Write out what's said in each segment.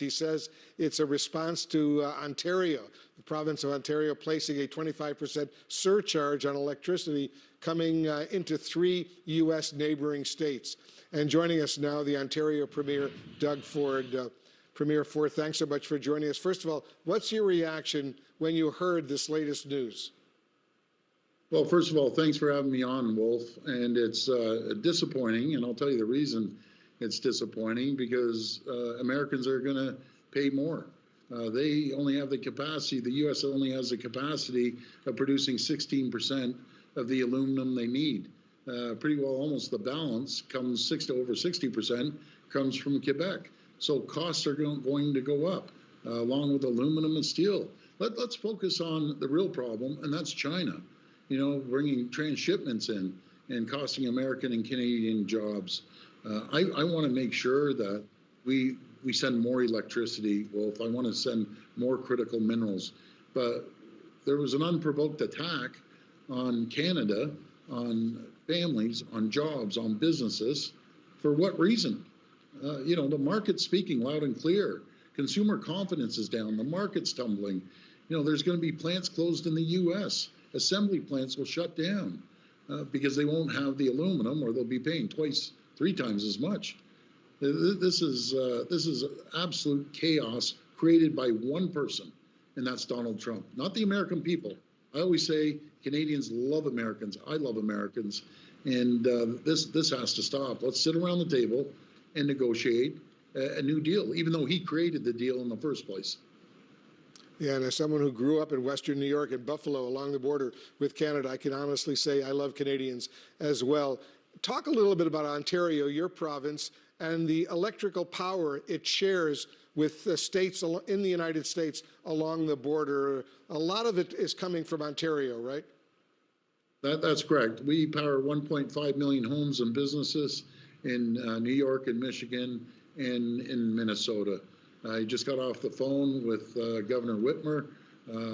He says it's a response to Ontario, the province of Ontario, placing a 25% surcharge on electricity coming into 3 U.S. neighboring states. And joining us now, the Ontario Premier, Doug Ford. Premier Ford, thanks so much for joining us. First of all, what's your reaction when you heard this latest news? Well, first of all, thanks for having me on, Wolf. And it's disappointing, and I'll tell you the reason it's disappointing, because Americans are going to pay more. They only have the capacity, the U.S. only has the capacity of producing 16% of the aluminum they need. Pretty well almost the balance comes over 60% comes from Quebec. So costs are going to go up along with aluminum and steel. Let's focus on the real problem, and that's China. You know, bringing transshipments in and costing American and Canadian jobs. I want to make sure that we send more electricity. Well, if I want to send more critical minerals, but there was an unprovoked attack on Canada, on families, on jobs, on businesses. For what reason? You know, the market's speaking loud and clear. Consumer confidence is down. The market's tumbling. You know, there's going to be plants closed in the U.S. Assembly plants will shut down because they won't have the aluminum, or they'll be paying 2x, 3x as much. This is absolute chaos created by one person, and that's Donald Trump, not the American people. I always say Canadians love Americans. I love Americans, and this has to stop. Let's sit around the table and negotiate a new deal, even though he created the deal in the first place. Yeah, and as someone who grew up in Western New York and Buffalo along the border with Canada, I can honestly say I love Canadians as well. Talk a little bit about Ontario, your province, and the electrical power it shares with the states in the United States along the border. A lot of it is coming from Ontario, right? That's correct. We power 1.5 million homes and businesses in New York and Michigan and in Minnesota. I just got off the phone with Governor Whitmer.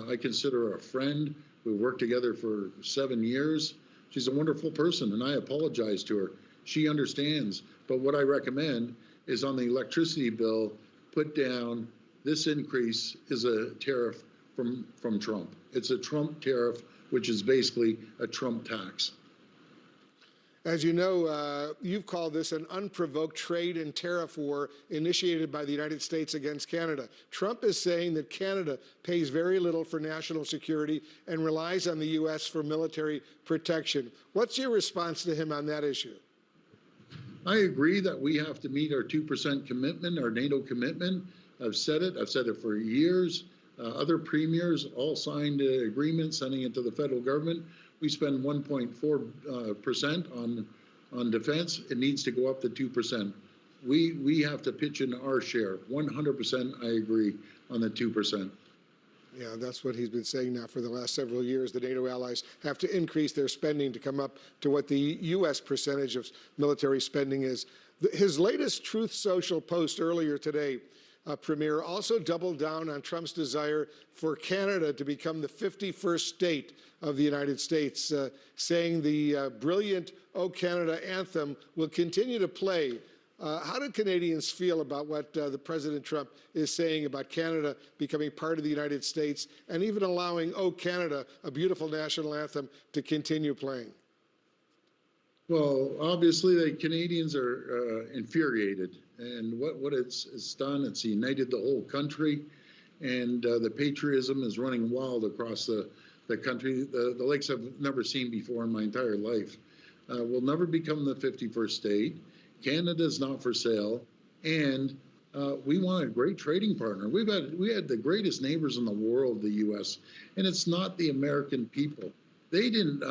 I consider her a friend. We worked together for 7 years. She's a wonderful person, and I apologize to her. She understands. But what I recommend is on the electricity bill, put down this increase is a tariff from Trump. It's a Trump tariff, which is basically a Trump tax. As you know, you've called this an unprovoked trade and tariff war initiated by the United States against Canada. Trump is saying that Canada pays very little for national security and relies on the U.S. for military protection. What's your response to him on that issue? I agree that we have to meet our 2% commitment, our NATO commitment. I've said it for years. Other premiers all signed agreements sending it to the federal government. We spend 1.4% on defense. It needs to go up to 2%. We have to pitch in our share. 100%, I agree on the 2%. Yeah, that's what he's been saying now for the last several years. The NATO allies have to increase their spending to come up to what the U.S. percentage of military spending is. His latest Truth Social post earlier today, Premier, also doubled down on Trump's desire for Canada to become the 51st state of the United States, saying the brilliant "O Canada" anthem will continue to play. How do Canadians feel about what the President Trump is saying about Canada becoming part of the United States and even allowing "O Canada," a beautiful national anthem, to continue playing? Well, obviously, the Canadians are infuriated. And what it's done, it's united the whole country. And the patriotism is running wild across the country. The likes I've never seen before in my entire life. We'll never become the 51st state. Canada is not for sale. And we want a great trading partner. We had the greatest neighbors in the world, the U.S., and it's not the American people. They didn't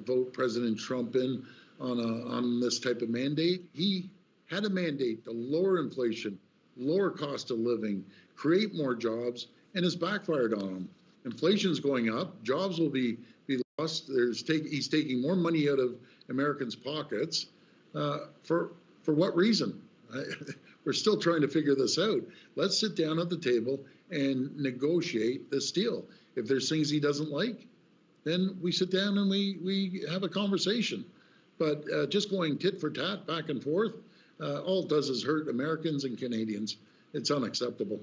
vote President Trump in on this type of mandate. He had a mandate to lower inflation, lower cost of living, create more jobs, and has backfired on them. Inflation's going up, jobs will be lost. He's taking more money out of Americans' pockets. For what reason? We're still trying to figure this out. Let's sit down at the table and negotiate this deal. If there's things he doesn't like, then we sit down and we have a conversation. But just going tit for tat back and forth, all it does is hurt Americans and Canadians. It's unacceptable.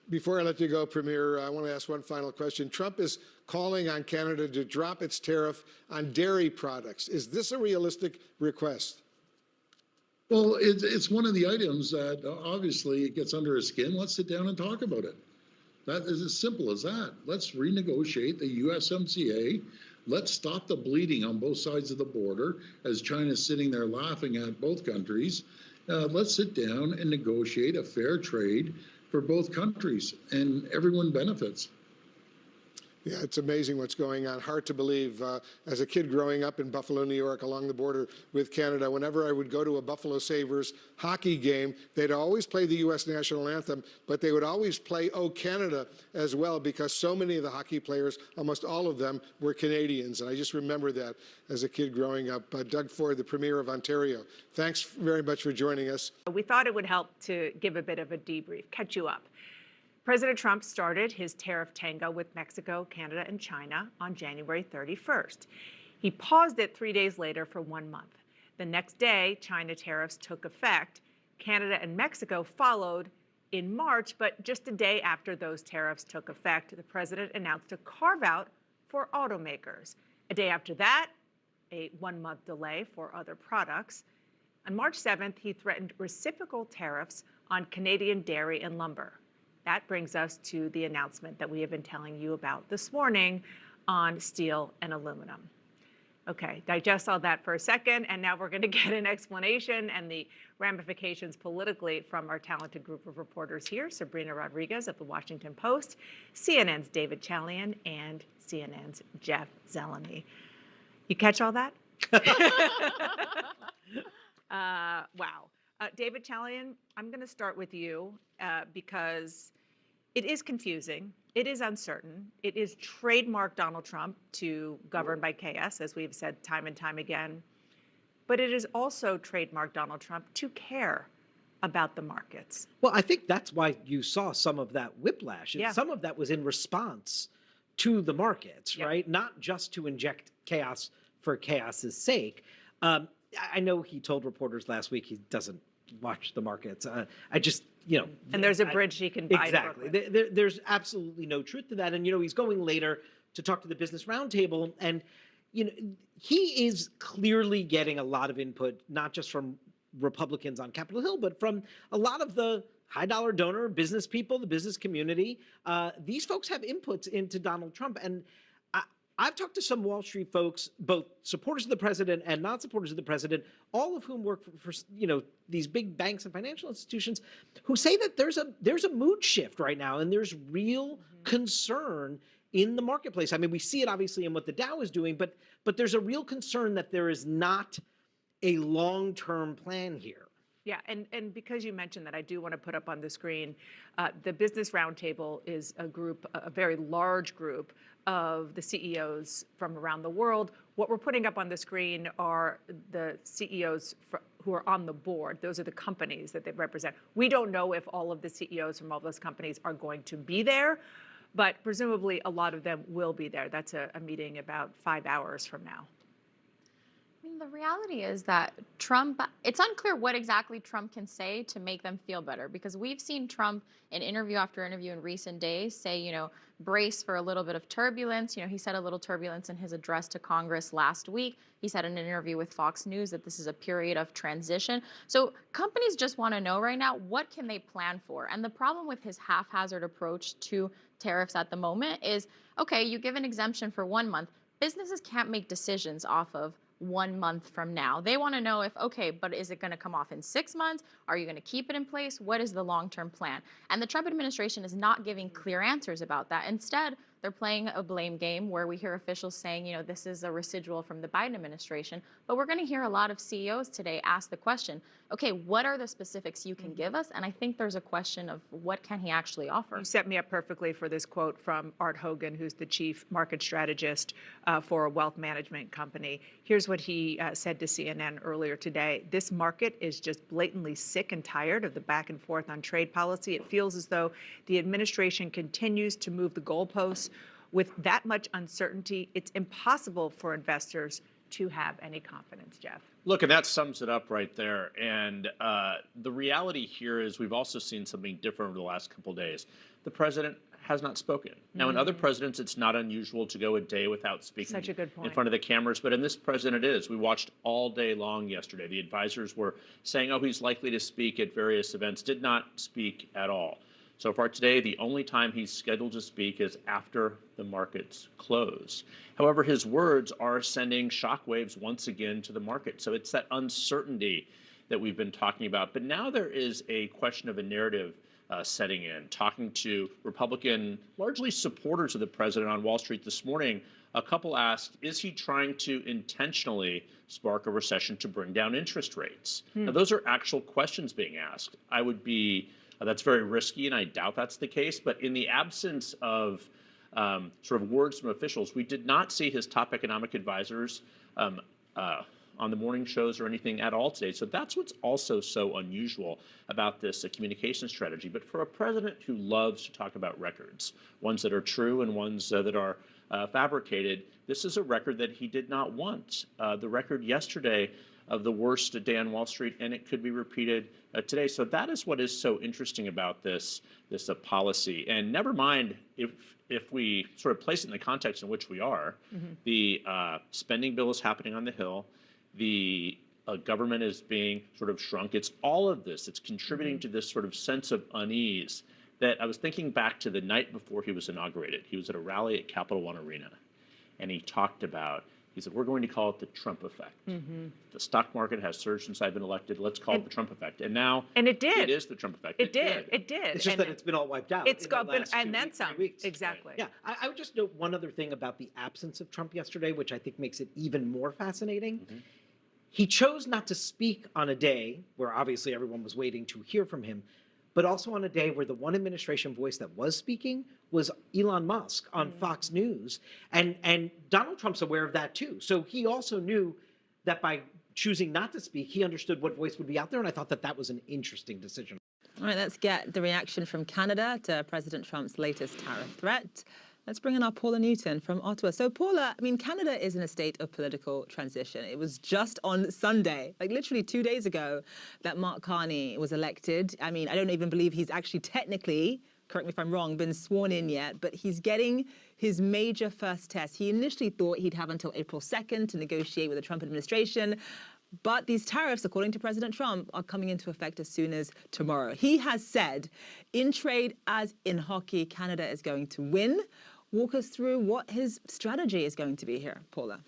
Before I let you go, Premier, I want to ask one final question. Trump is calling on Canada to drop its tariff on dairy products. Is this a realistic request? Well, it's one of the items that obviously it gets under his skin. Let's sit down and talk about it. That is as simple as that. Let's renegotiate the USMCA. Let's stop the bleeding on both sides of the border as China's sitting there laughing at both countries. Let's sit down and negotiate a fair trade for both countries, and everyone benefits. Yeah, it's amazing what's going on. Hard to believe. As a kid growing up in Buffalo, New York, along the border with Canada, whenever I would go to a Buffalo Sabres hockey game, they'd always play the U.S. national anthem, but they would always play "O Canada" as well, because so many of the hockey players, almost all of them, were Canadians. And I just remember that as a kid growing up. Doug Ford, the Premier of Ontario, thanks very much for joining us. We thought it would help to give a bit of a debrief, catch you up. President Trump started his tariff tango with Mexico, Canada, and China on January 31st. He paused it 3 days later for 1 month. The next day, China tariffs took effect. Canada and Mexico followed in March, but just a day after those tariffs took effect, the president announced a carve-out for automakers. A day after that, a 1-month delay for other products. On March 7th, he threatened reciprocal tariffs on Canadian dairy and lumber. That brings us to the announcement that we have been telling you about this morning on steel and aluminum. Okay, digest all that for a second, and now we're going to get an explanation and the ramifications politically from our talented group of reporters here, Sabrina Rodriguez of The Washington Post, CNN's David Chalian, and CNN's Jeff Zeleny. You catch all that? Wow. David Chalian, I'm going to start with you because it is confusing. It is uncertain. It is trademark Donald Trump to govern by chaos, as we've said time and time again. But it is also trademark Donald Trump to care about the markets. Well, I think that's why you saw some of that whiplash. Yeah. Some of that was in response to the markets, Yep. right? Not just to inject chaos for chaos's sake. I know he told reporters last week he doesn't watch the markets. I just, And there's a bridge he can buy. Exactly. There's absolutely no truth to that. And, he's going later to talk to the Business Roundtable. And, he is clearly getting a lot of input, not just from Republicans on Capitol Hill, but from a lot of the high dollar donor business people, the business community. These folks have inputs into Donald Trump. And I've talked to some Wall Street folks, both supporters of the president and not supporters of the president, all of whom work for these big banks and financial institutions, who say that there's a mood shift right now, and there's real concern in the marketplace. I mean, we see it obviously in what the Dow is doing, but there's a real concern that there is not a long-term plan here. Yeah, and because you mentioned that, I do want to put up on the screen, the Business Roundtable is a very large group of the CEOs from around the world. What we're putting up on the screen are the CEOs who are on the board. Those are the companies that they represent. We don't know if all of the CEOs from all those companies are going to be there, but presumably a lot of them will be there. That's a meeting about 5 hours from now. The reality is that Trump, it's unclear what exactly Trump can say to make them feel better, because we've seen Trump in interview after interview in recent days say, brace for a little bit of turbulence. He said a little turbulence in his address to Congress last week. He said in an interview with Fox News that this is a period of transition. So companies just want to know right now, what can they plan for? And the problem with his haphazard approach to tariffs at the moment is, okay, you give an exemption for 1 month. Businesses can't make decisions off of 1 month from now. They want to know if, okay, but is it going to come off in 6 months? Are you going to keep it in place? What is the long-term plan? And the Trump administration is not giving clear answers about that. Instead, they're playing a blame game where we hear officials saying, this is a residual from the Biden administration. But we're going to hear a lot of CEOs today ask the question, okay, what are the specifics you can give us? And I think there's a question of what can he actually offer? You set me up perfectly for this quote from Art Hogan, who's the chief market strategist for a wealth management company. Here's what he said to CNN earlier today. This market is just blatantly sick and tired of the back and forth on trade policy. It feels as though the administration continues to move the goalposts. With that much uncertainty, it's impossible for investors to have any confidence, Jeff. Look, and that sums it up right there. And the reality here is we've also seen something different over the last couple of days. The president has not spoken. Now, in other presidents, it's not unusual to go a day without speaking Such a good point. in front of the cameras, but in this president it is. We watched all day long yesterday. The advisors were saying, oh, he's likely to speak at various events, did not speak at all. So far today, the only time he's scheduled to speak is after the markets close. However, his words are sending shockwaves once again to the market. So it's that uncertainty that we've been talking about. But now there is a question of a narrative setting in. Talking to Republican, largely supporters of the president on Wall Street this morning, a couple asked, is he trying to intentionally spark a recession to bring down interest rates? Now, those are actual questions being asked. I would be that's very risky, and I doubt that's the case. But in the absence of sort of words from officials, we did not see his top economic advisors on the morning shows or anything at all today. So that's what's also so unusual about this communication strategy. But for a president who loves to talk about records, ones that are true and ones that are fabricated, this is a record that he did not want. The record yesterday of the worst day on Wall Street, and it could be repeated today. So that is what is so interesting about this policy. And never mind if we sort of place it in the context in which we are, the spending bill is happening on the Hill, the government is being sort of shrunk. It's all of this. It's contributing to this sort of sense of unease that I was thinking back to the night before he was inaugurated. He was at a rally at Capital One Arena, and he talked about, he said, we're going to call it the Trump effect. The stock market has surged since I've been elected. Let's call it the Trump effect. And now it did. It is the Trump effect. It did. It did. It's just And that it's been all wiped out. it's in got the been, last and 2 then weeks, some. 3 weeks. Exactly. Yeah, I would just note one other thing about the absence of Trump yesterday, which I think makes it even more fascinating. He chose not to speak on a day where obviously everyone was waiting to hear from him, but also on a day where the one administration voice that was speaking was Elon Musk on Fox News. And Donald Trump's aware of that too. So he also knew that by choosing not to speak, he understood what voice would be out there. And I thought that that was an interesting decision. All right, let's get the reaction from Canada to President Trump's latest tariff threat. Let's bring in our Paula Newton from Ottawa. So Paula, I mean, Canada is in a state of political transition. It was just on Sunday, like literally 2 days ago, that Mark Carney was elected. I mean, I don't even believe he's actually technically, correct me if I'm wrong, been sworn in yet, but he's getting his major first test. He initially thought he'd have until April 2nd to negotiate with the Trump administration. But these tariffs, according to President Trump, are coming into effect as soon as tomorrow. He has said, in trade as in hockey, Canada is going to win. Walk us through what his strategy is going to be here, Paula.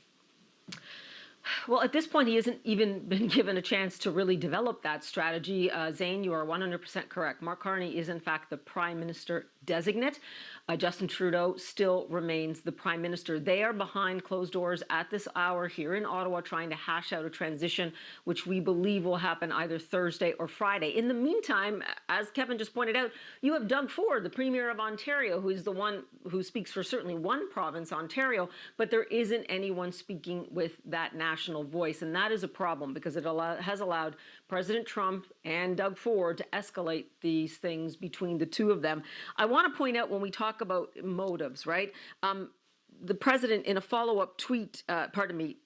Well, at this point, he hasn't even been given a chance to really develop that strategy. Zane, you are 100% correct. Mark Carney is, in fact, the prime minister designate. Justin Trudeau still remains the prime minister. They are behind closed doors at this hour here in Ottawa trying to hash out a transition, which we believe will happen either Thursday or Friday. In the meantime, as Kevin just pointed out, you have Doug Ford, the Premier of Ontario, who is the one who speaks for certainly one province, Ontario, but there isn't anyone speaking with that national voice. And that is a problem because it has allowed President Trump and Doug Ford to escalate these things between the two of them. I want to point out when we talk about motives, right? The president, in a follow-up tweet,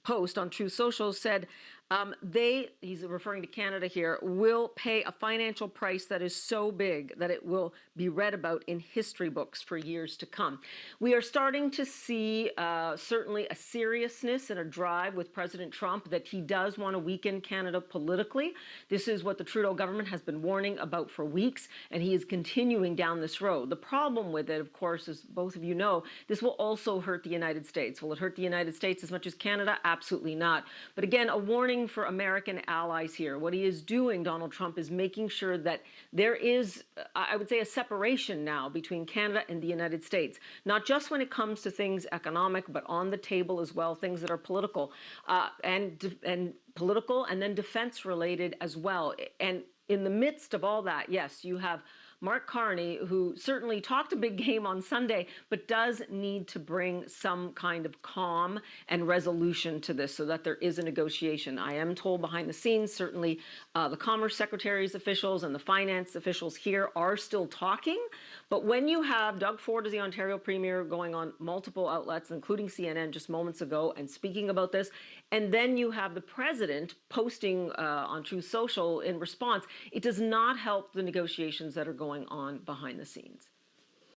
post on Truth Social, said he's referring to Canada here, will pay a financial price that is so big that it will be read about in history books for years to come. We are starting to see certainly a seriousness and a drive with President Trump that he does want to weaken Canada politically. This is what the Trudeau government has been warning about for weeks, and he is continuing down this road. The problem with it, of course, as both of you know, this will also hurt the United States. Will it hurt the United States as much as Canada? Absolutely not. But again, a warning for American allies here. What he is doing, Donald Trump, is making sure that there is, I would say, a separation now between Canada and the United States, not just when it comes to things economic, but on the table as well, things that are political and political and then defense related as well. And in the midst of all that, yes, you have Mark Carney, who certainly talked a big game on Sunday, but does need to bring some kind of calm and resolution to this so that there is a negotiation. I am told behind the scenes, certainly the Commerce Secretary's officials and the finance officials here are still talking. But when you have Doug Ford as the Ontario Premier going on multiple outlets, including CNN just moments ago, and speaking about this, and then you have the President posting on Truth Social in response, it does not help the negotiations that are going on behind the scenes.